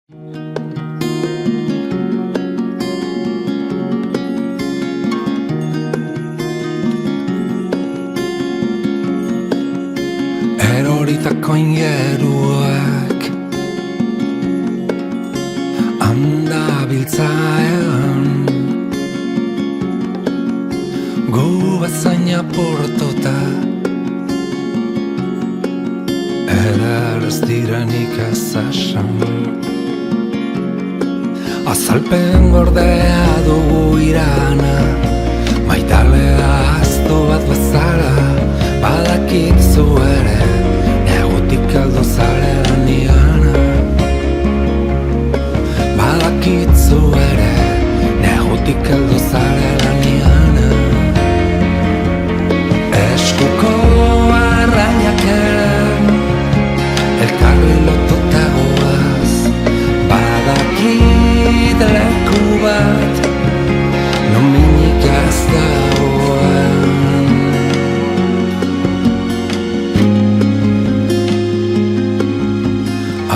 Eroritako ingeruak handa biltzaean gu bezain apurtuta eder ez direnik ez esan azalpen gordea dugu irana maitalea aztu bat bezala badakit zu ere negutik aldo zarela niana badakit zu ere negutik aldo zarela niana eskuko arrainak ere elkarri lotuta goaz badakit leku bat non minik ez dagoen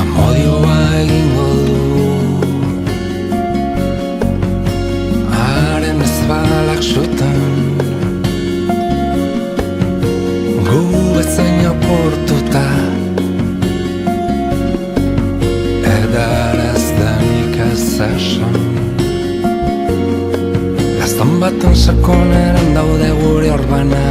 amodioa egingo du haren ezbalak sutan gu bezain apurtuta eder ez denik ez esan gaztan baten sakoneran daude gure orbanak